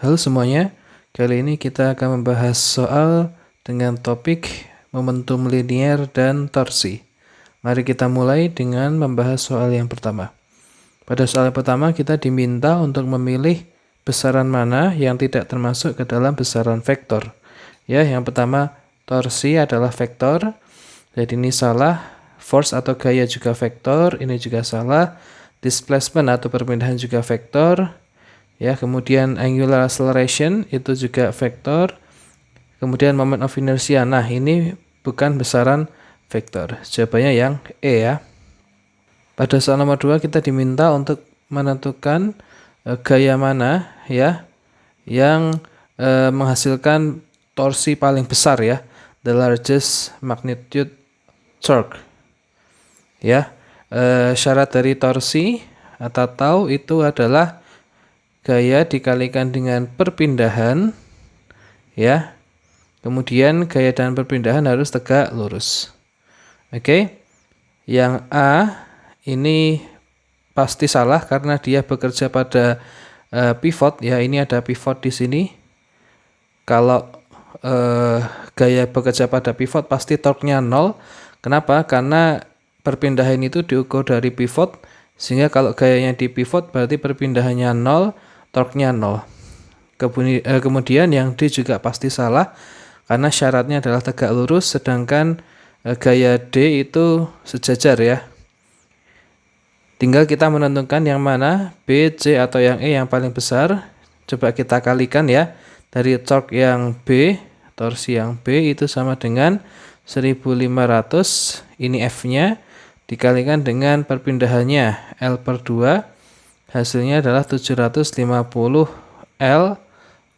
Halo semuanya, kali ini kita akan membahas soal dengan topik momentum linier dan torsi. Mari kita mulai dengan membahas soal yang pertama. Pada soal yang pertama kita diminta untuk memilih besaran mana yang tidak termasuk ke dalam besaran vektor. Ya, yang pertama torsi adalah vektor, jadi ini salah. Force atau gaya juga vektor, ini juga salah. Displacement atau perpindahan juga vektor. Ya, kemudian angular acceleration itu juga vektor. Kemudian moment of inertia. Nah, ini bukan besaran vektor. Jawabannya yang E ya. Pada soal nomor 2 kita diminta untuk menentukan gaya mana ya yang menghasilkan torsi paling besar ya, the largest magnitude torque. Ya. Syarat dari torsi atau tau itu adalah gaya dikalikan dengan perpindahan ya. Kemudian gaya dan perpindahan harus tegak lurus. Oke. Yang A ini pasti salah karena dia bekerja pada pivot ya. Ini ada pivot di sini. Kalau gaya bekerja pada pivot pasti torque-nya 0. Kenapa? Karena perpindahan itu diukur dari pivot, sehingga kalau gayanya di pivot berarti perpindahannya 0, torque-nya 0. Kemudian yang D juga pasti salah karena syaratnya adalah tegak lurus, sedangkan gaya D itu sejajar ya. Tinggal kita menentukan yang mana B, C atau yang E yang paling besar. Coba kita kalikan ya. Dari torque yang B, torsi yang B itu sama dengan 1500, ini F-nya, dikalikan dengan perpindahannya L/2, hasilnya adalah 750 L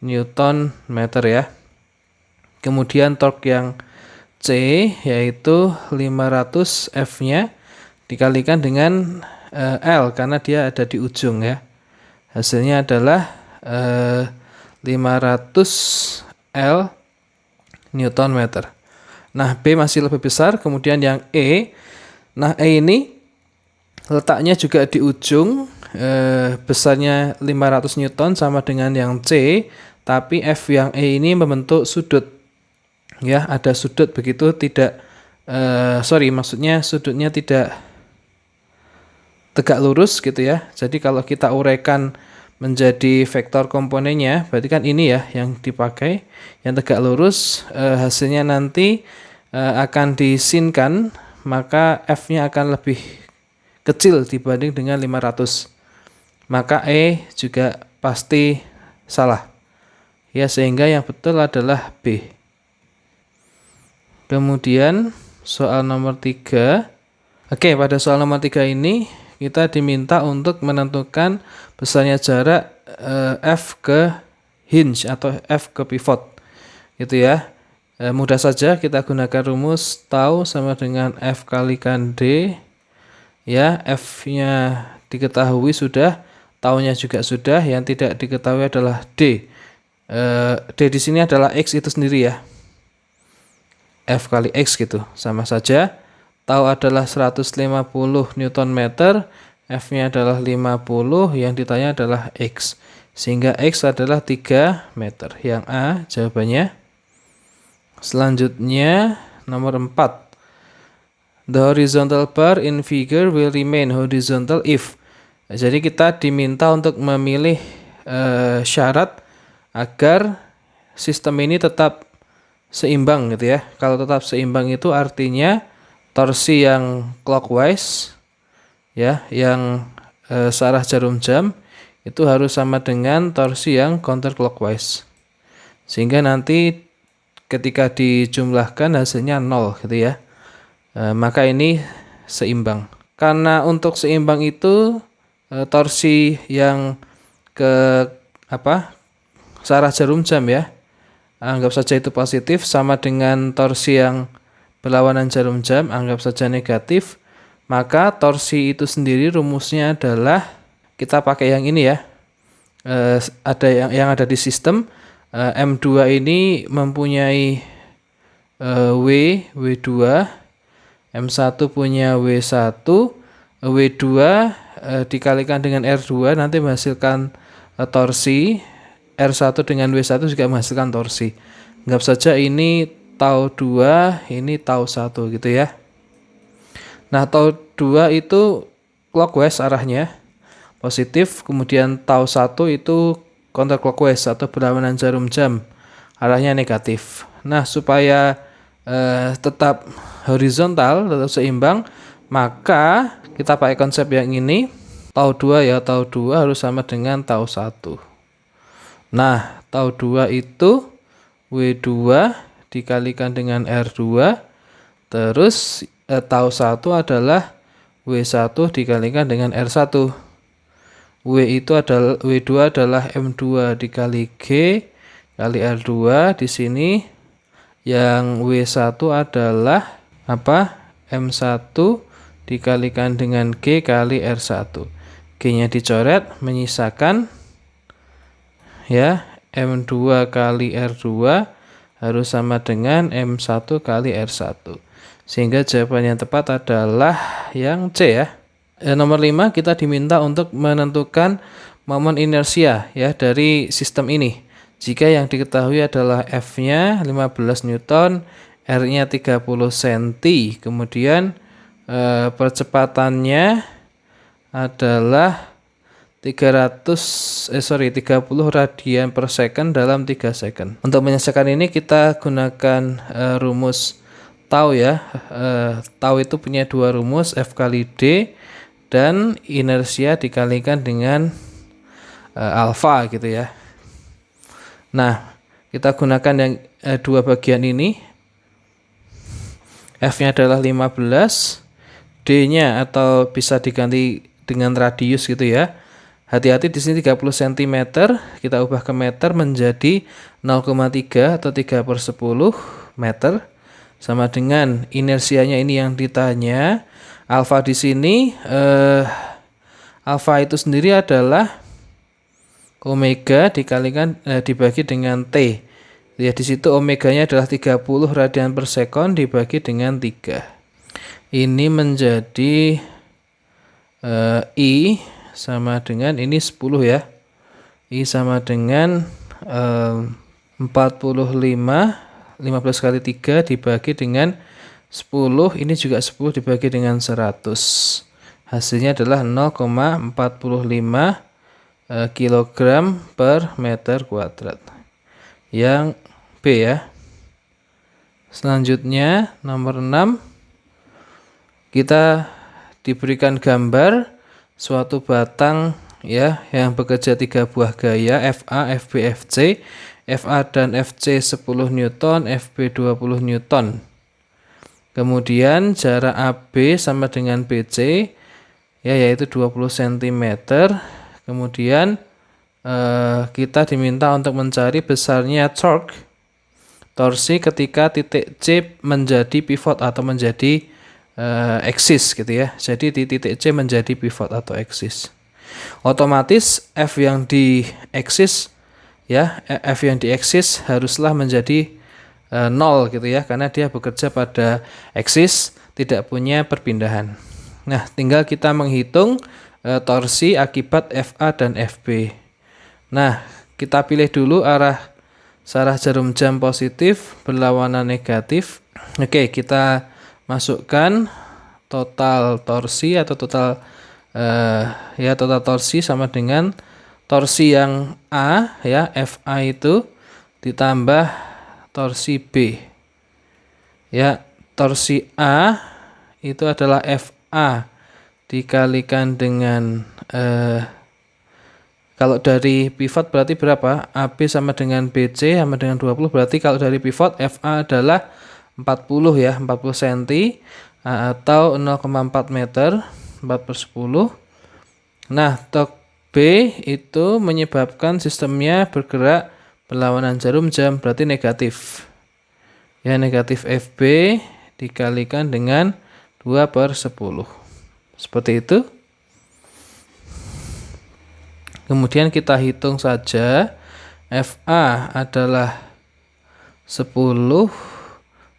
Newton meter ya. Kemudian torque yang C yaitu 500 F-nya dikalikan dengan L karena dia ada di ujung ya. Hasilnya adalah 500 L Newton meter. Nah, B masih lebih besar. Kemudian yang E. Nah, E ini letaknya juga di ujung. Besarnya 500 Newton sama dengan yang C. Tapi F yang E ini membentuk sudut. Ya, ada sudut begitu tidak. Maksudnya sudutnya tidak tegak lurus gitu ya. Jadi kalau kita uraikan menjadi vektor komponennya, berarti kan ini ya yang dipakai, yang tegak lurus, hasilnya nanti akan disinkan, maka F-nya akan lebih kecil dibanding dengan 500. Maka E juga pasti salah. Ya, sehingga yang betul adalah B. Kemudian soal nomor 3. Oke, pada soal nomor 3 ini kita diminta untuk menentukan besarnya jarak F ke hinge atau F ke pivot. Gitu ya. Mudah saja kita gunakan rumus tau sama dengan F kalikan D. Ya, F-nya diketahui sudah, taunya juga sudah, yang tidak diketahui adalah D. D di sini adalah X itu sendiri ya. F kali X gitu, sama saja. Tau adalah 150 Newton meter, F-nya adalah 50, yang ditanya adalah X. Sehingga X adalah 3 meter. Yang A jawabannya. Selanjutnya nomor 4. The horizontal bar in figure will remain horizontal if. Jadi kita diminta untuk memilih syarat agar sistem ini tetap seimbang gitu ya. Kalau tetap seimbang itu artinya torsi yang clockwise ya, yang searah jarum jam itu harus sama dengan torsi yang counterclockwise. Sehingga nanti ketika dijumlahkan hasilnya 0 gitu ya. Maka ini seimbang. Karena untuk seimbang itu torsi yang searah jarum jam ya, anggap saja itu positif, sama dengan torsi yang berlawanan jarum jam, anggap saja negatif. Maka torsi itu sendiri rumusnya adalah, kita pakai yang ini ya, ada yang ada di sistem. M2 ini mempunyai W2, M1 punya W1, W2 dikalikan dengan R2 nanti menghasilkan torsi R1 dengan W1 juga menghasilkan torsi. Anggap saja ini tau 2, ini tau 1 gitu ya. Nah, tau 2 itu clockwise arahnya, positif, kemudian tau 1 itu counterclockwise atau berlawanan jarum jam, arahnya negatif. Nah, supaya tetap horizontal, tetap seimbang, maka kita pakai konsep yang ini, tau 2 ya, tau 2 harus sama dengan tau 1. Nah, tau 2 itu W2 dikalikan dengan R2, terus tau 1 adalah W1 dikalikan dengan R1. W2 adalah M2 dikali G kali R2. Di sini yang W1 adalah apa? M1 dikalikan dengan G kali R1. G-nya dicoret, menyisakan ya M2 kali R2 harus sama dengan M1 kali R1. Sehingga jawaban yang tepat adalah yang C ya. Nomor 5, kita diminta untuk menentukan momen inersia ya dari sistem ini. Jika yang diketahui adalah F-nya 15 Newton, R-nya 30 cm, kemudian percepatannya adalah 30 radian per second dalam 3 second. Untuk menyelesaikan ini kita gunakan rumus tau ya. Tau itu punya dua rumus, F kali D dan inersia dikalikan dengan alfa gitu ya. Nah, kita gunakan yang dua bagian ini. F-nya adalah 15, D-nya atau bisa diganti dengan radius gitu ya. Hati-hati di sini 30 cm, kita ubah ke meter menjadi 0,3 atau 3/10 meter. Sama dengan inersianya ini yang ditanya. Alfa di sini, alfa itu sendiri adalah omega dikalikan dibagi dengan T. Ya, di situ omeganya adalah 30 radian per sekon dibagi dengan 3. Ini menjadi I sama dengan ini 10 ya. I sama dengan 45, 15 kali 3 dibagi dengan 10, ini juga 10 dibagi dengan 100. Hasilnya adalah 0,45 kilogram per meter kuadrat. Yang B ya. Selanjutnya nomor 6, kita diberikan gambar suatu batang ya yang bekerja 3 buah gaya FA, FB, FC. FA dan FC 10 Newton, FB 20 Newton. Kemudian jarak AB sama dengan BC ya, yaitu 20 cm. Kemudian kita diminta untuk mencari besarnya torsi ketika titik C menjadi pivot atau menjadi eksis gitu ya. Jadi di titik C menjadi pivot atau eksis. Otomatis F yang di eksis ya, F yang di eksis haruslah menjadi 0 gitu ya, karena dia bekerja pada eksis, tidak punya perpindahan. Nah, tinggal kita menghitung torsi akibat FA dan FB. Nah, kita pilih dulu arah jarum jam positif berlawanan negatif. Oke, kita masukkan total torsi atau total torsi sama dengan torsi yang A ya, FA itu ditambah torsi B. Ya, torsi A itu adalah FA dikalikan dengan kalau dari pivot berarti berapa? AB sama dengan BC sama dengan 20, berarti kalau dari pivot FA adalah 40 ya, 40 cm atau 0,4 meter, 4/10. Nah, tork B itu menyebabkan sistemnya bergerak berlawanan jarum jam, berarti negatif. Ya, negatif FB dikalikan dengan 2/10. Seperti itu. Kemudian kita hitung saja. FA /10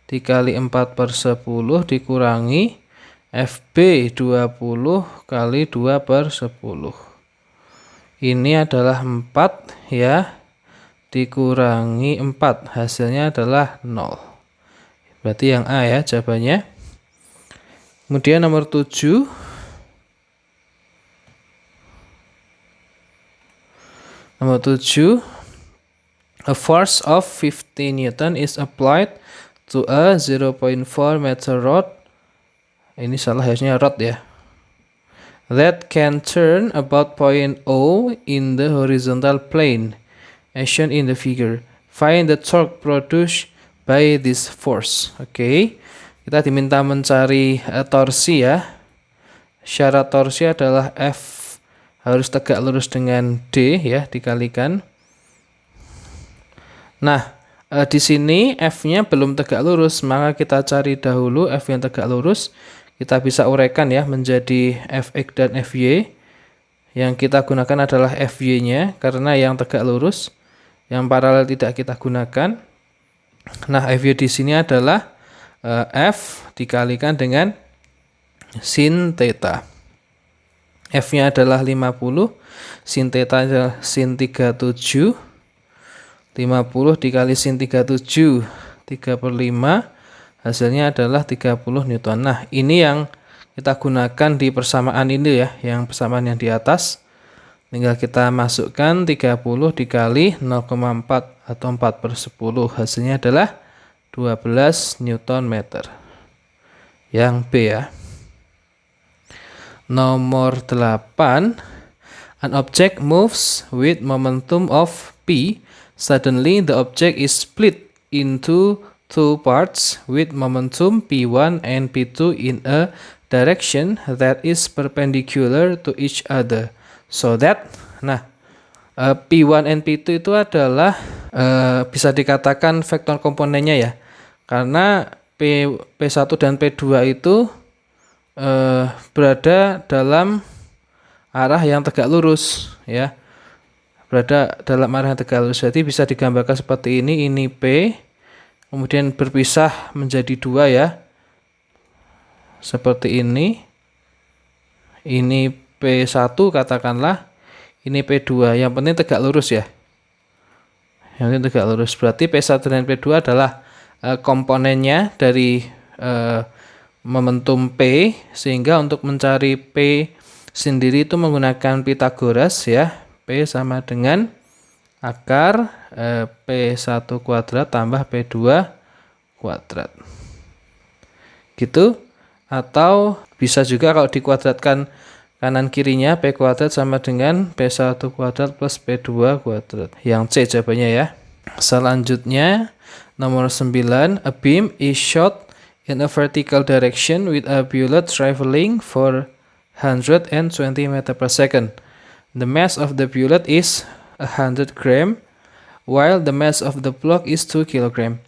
dikali 4/10 dikurangi FB 20 kali 2/10. Ini adalah 4 ya. dikurangi 4. Hasilnya adalah 0. Berarti yang A ya jawabannya. Kemudian nomor 7. Nomor 7. A force of 50 Newton is applied to a 0.4 meter rod. Ini salah, harusnya rod ya. That can turn about point O in the horizontal plane, as shown in the figure. Find the torque produced by this force. Oke, kita diminta mencari torsi ya. Syarat torsi adalah F harus tegak lurus dengan D ya, dikalikan. Nah, di sini F-nya belum tegak lurus, maka kita cari dahulu F yang tegak lurus. Kita bisa uraikan ya menjadi Fx dan Fy. Yang kita gunakan adalah Fy-nya karena yang tegak lurus, yang paralel tidak kita gunakan. Nah, Fy di sini adalah F dikalikan dengan sin theta. F-nya adalah 50, sin theta adalah sin 37. 50 dikali sin 37, 3/5, hasilnya adalah 30 Newton. Nah, ini yang kita gunakan di persamaan ini ya, yang persamaan yang di atas. Tinggal kita masukkan 30 dikali 0,4 atau 4/10, hasilnya adalah 12 Newton meter. Yang B ya. Nomor 8. An object moves with momentum of P. Suddenly, the object is split into two parts with momentum P1 and P2 in a direction that is perpendicular to each other. So that, P1 and P2 itu adalah bisa dikatakan vektor komponennya ya. Karena P1 dan P2 itu berada dalam arah yang tegak lurus ya. Berada dalam arah yang tegak lurus. Jadi bisa digambarkan seperti ini P, kemudian berpisah menjadi 2 ya. Seperti ini. Ini P1 katakanlah, ini P2. Yang penting tegak lurus ya. Yang penting tegak lurus. Berarti P1 dan P2 adalah komponennya dari momentum P, sehingga untuk mencari P sendiri itu menggunakan Pythagoras ya. P sama dengan akar P1 kuadrat tambah P2 kuadrat. Gitu. Atau bisa juga kalau dikuadratkan kanan kirinya, P kuadrat sama dengan P1 kuadrat plus P2 kuadrat. Yang C jawabannya ya. Selanjutnya nomor 9. A beam is shot in a vertical direction with a bullet traveling for 120 meter per second. The mass of the bullet is 100 gram, while the mass of the block is 2 kg.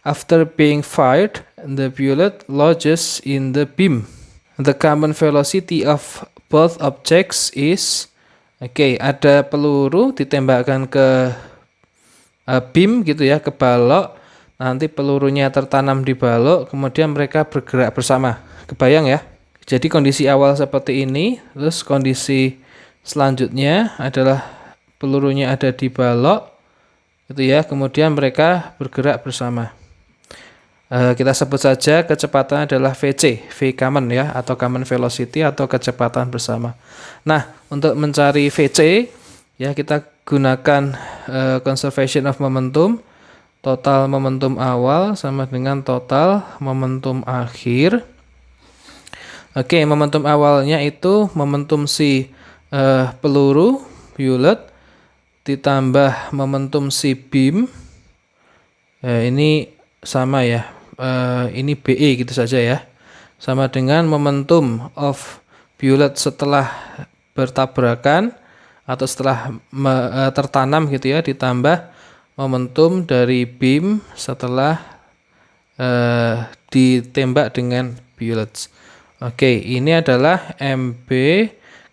After being fired, the bullet lodges in the beam. The common velocity of both objects is, ada peluru ditembakkan ke beam gitu ya, ke balok. Nanti pelurunya tertanam di balok, kemudian mereka bergerak bersama. Kebayang ya? Jadi kondisi awal seperti ini, terus kondisi selanjutnya adalah pelurunya ada di balok, gitu ya. Kemudian mereka bergerak bersama. Kita sebut saja kecepatan adalah VC, V common ya, atau common velocity atau kecepatan bersama. Nah, untuk mencari VC ya kita gunakan conservation of momentum. Total momentum awal sama dengan total momentum akhir. Momentum awalnya itu momentum si peluru bullet ditambah momentum si beam. Ini sama ya, ini BE gitu saja ya, sama dengan momentum of bullet setelah bertabrakan atau setelah tertanam gitu ya, ditambah momentum dari beam setelah ditembak dengan bullets. Ini adalah MB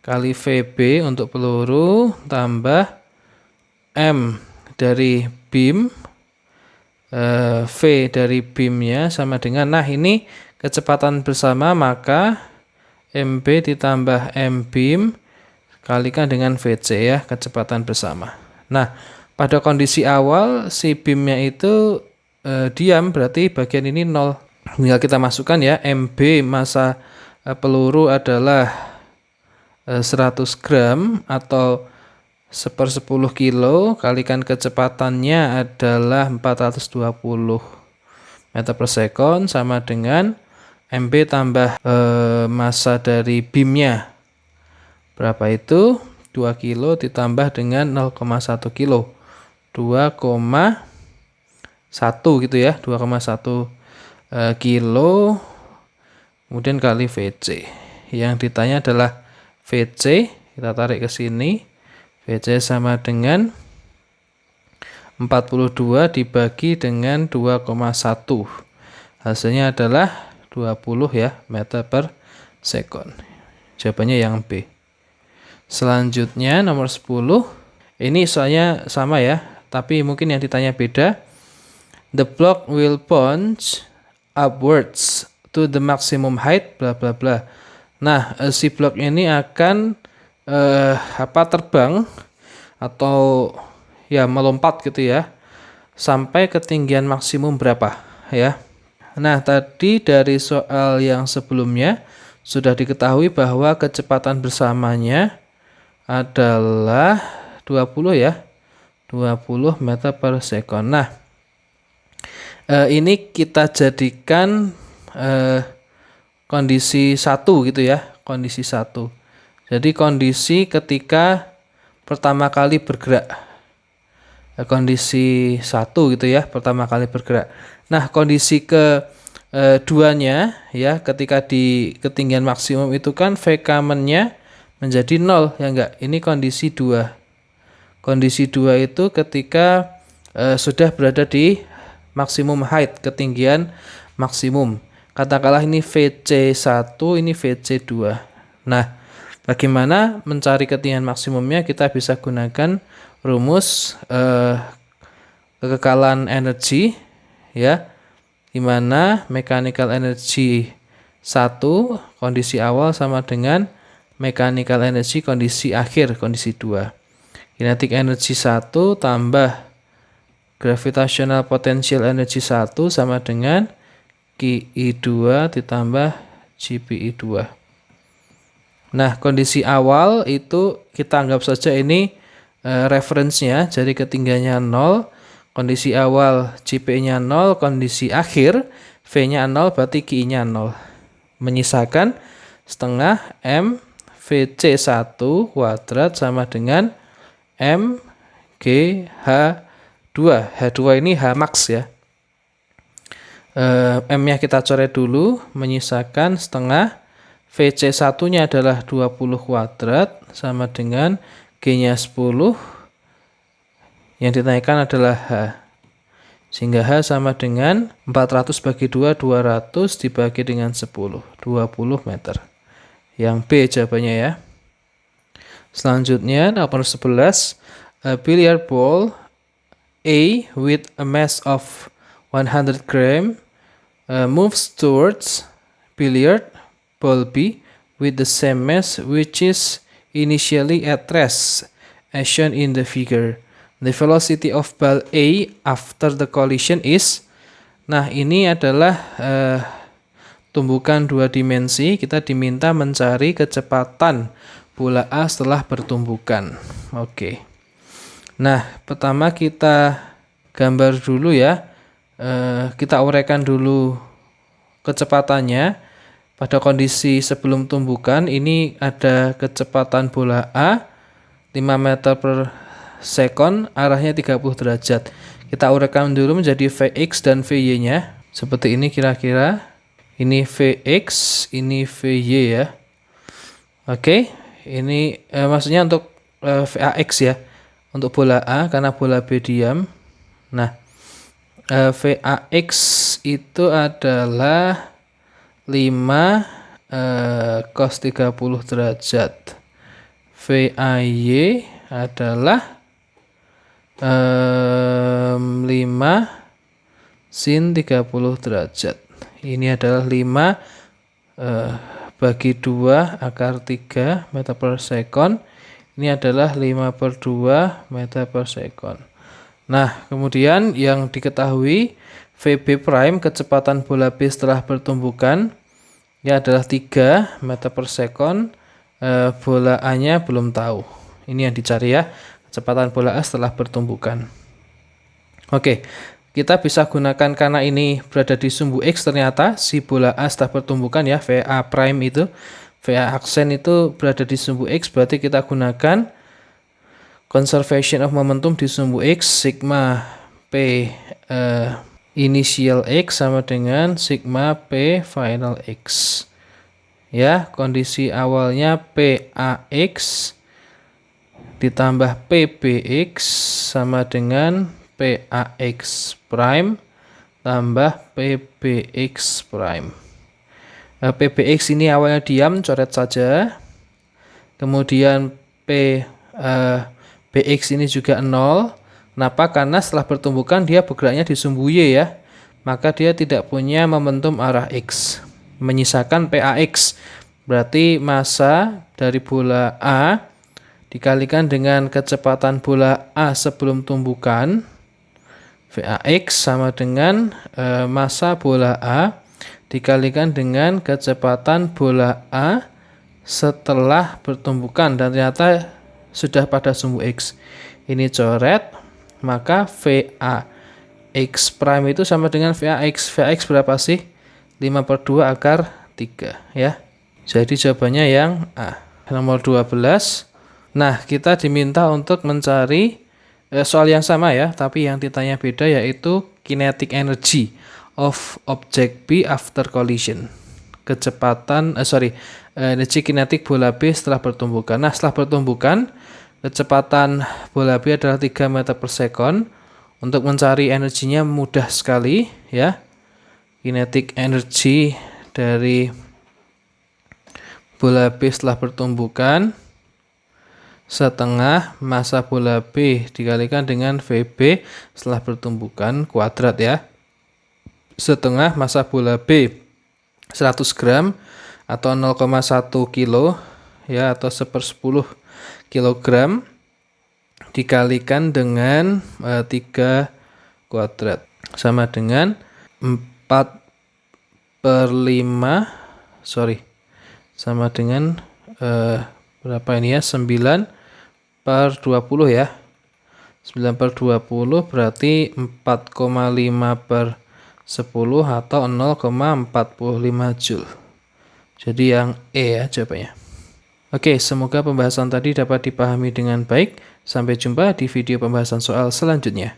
kali VB untuk peluru tambah M dari beam, V dari beamnya sama dengan, ini kecepatan bersama, maka MB ditambah M beam kalikan dengan VC ya, kecepatan bersama. Nah, Pada kondisi awal si beamnya itu diam, berarti bagian ini 0. Tinggal kita masukkan ya, MB massa peluru adalah 100 gram atau 1/10 kilo, kalikan kecepatannya adalah 420 meter per second, sama dengan MB tambah massa dari beamnya. Berapa itu? 2 kilo ditambah dengan 0,1 kilo. 2,1 gitu ya, 2,1 kilo, kemudian kali VC. Yang ditanya adalah VC, kita tarik ke sini. VC sama dengan 42 dibagi dengan 2,1. Hasilnya adalah 20 ya, meter per second. Jawabannya yang B. Selanjutnya nomor 10. Ini soalnya sama ya, tapi mungkin yang ditanya beda. The block will bounce upwards to the maximum height bla bla bla. Nah, si blok ini akan terbang atau ya melompat gitu ya sampai ketinggian maksimum berapa ya. Nah, tadi dari soal yang sebelumnya sudah diketahui bahwa kecepatan bersamanya adalah 20 ya. 20 meter per second. Nah, ini kita jadikan kondisi 1 gitu ya, kondisi 1. Jadi kondisi ketika pertama kali bergerak. Kondisi 1 gitu ya, pertama kali bergerak. Nah, kondisi keduanya ya, ketika di ketinggian maksimum itu kan V common-nya menjadi 0 ya enggak? Ini kondisi 2. Kondisi 2 itu ketika sudah berada di maksimum height, ketinggian maksimum. Katakanlah ini VC1, ini VC2. Nah, bagaimana mencari ketinggian maksimumnya? Kita bisa gunakan rumus kekekalan energi ya, di mana mechanical energy 1 kondisi awal sama dengan mechanical energy kondisi akhir, kondisi 2. Kinetic energy 1 tambah gravitational potential energy 1 sama dengan QI2 ditambah GPI2. Nah, kondisi awal itu kita anggap saja ini referensinya, jadi ketinggiannya 0. Kondisi awal GPI-nya 0, kondisi akhir V-nya 0, berarti QI-nya 0. Menyisakan setengah M VC1 kuadrat sama dengan M G H2. H2 ini H max ya. M-nya kita coret dulu, menyisakan setengah. VC1-nya adalah 20 kuadrat sama dengan G-nya 10. Yang ditanyakan adalah H. Sehingga H sama dengan 400 bagi 2, 200 dibagi dengan 10, 20 meter. Yang B jawabannya ya. Selanjutnya nomor 11, a billiard ball A with a mass of 100 gram moves towards billiard ball B with the same mass which is initially at rest as shown in the figure. The velocity of ball A after the collision is. Nah, ini adalah tumbukan 2 dimensi. Kita diminta mencari kecepatan bola A setelah bertumbukan. Oke. Nah, pertama kita gambar dulu ya. Kita uraikan dulu kecepatannya. Pada kondisi sebelum tumbukan, ini ada kecepatan bola A 5 meter per second, arahnya 30 derajat. Kita uraikan dulu menjadi Vx dan Vy-nya. Seperti ini kira-kira. Ini Vx, ini Vy ya. Oke, ini maksudnya untuk Vax ya. Untuk bola A, karena bola B diam. Nah, Vax itu adalah 5 cos 30 derajat. Vy adalah 5 sin 30 derajat. Ini adalah 5 bagi 2 akar 3 meter per second. Ini adalah 5/2 meter per second. Nah, kemudian yang diketahui VB prime kecepatan bola B setelah pertumbukan ya adalah 3 meter per second. Bola A-nya belum tahu. Ini yang dicari ya, kecepatan bola A setelah pertumbukan. Oke, kita bisa gunakan karena ini berada di sumbu X, ternyata si bola A setelah pertumbukan ya, VA prime itu, VA aksen itu berada di sumbu X, berarti kita gunakan conservation of momentum di sumbu X, sigma P initial X sama dengan sigma P final X. Ya, kondisi awalnya PAX ditambah PBX sama dengan PAX prime tambah PBX prime. PBX ini awalnya diam, coret saja. Kemudian BX ini juga 0. Kenapa? Karena setelah pertumbukan dia bergeraknya di sumbu Y ya. Maka dia tidak punya momentum arah X. Menyisakan PAX. Berarti massa dari bola A dikalikan dengan kecepatan bola A sebelum tumbukan, VAX sama dengan massa bola A dikalikan dengan kecepatan bola A setelah bertumbukan, dan ternyata sudah pada sumbu X. Ini coret, maka VAX prime itu sama dengan VAX. VAX berapa sih? 5/2 akar 3 ya. Jadi jawabannya yang A. Nomor 12. Nah, kita diminta untuk mencari soal yang sama ya, tapi yang ditanya beda, yaitu kinetic energy of object B after collision. Energi kinetik bola B setelah pertumbukan. Nah, setelah pertumbukan, kecepatan bola B adalah 3 meter per second. Untuk mencari energinya mudah sekali ya. Kinetic energy dari bola B setelah pertumbukan setengah massa bola B dikalikan dengan VB setelah pertumbukan kuadrat ya. Setengah massa bola B 100 gram atau 0,1 kilo ya, atau 1/10 kilogram dikalikan dengan 3 kuadrat sama dengan 4/5 sama dengan berapa ini ya, 9/20 ya. 9/20 berarti 4,5/10 atau 0,45 Joule. Jadi yang E ya jawabannya. Oke, semoga pembahasan tadi dapat dipahami dengan baik. Sampai jumpa di video pembahasan soal selanjutnya.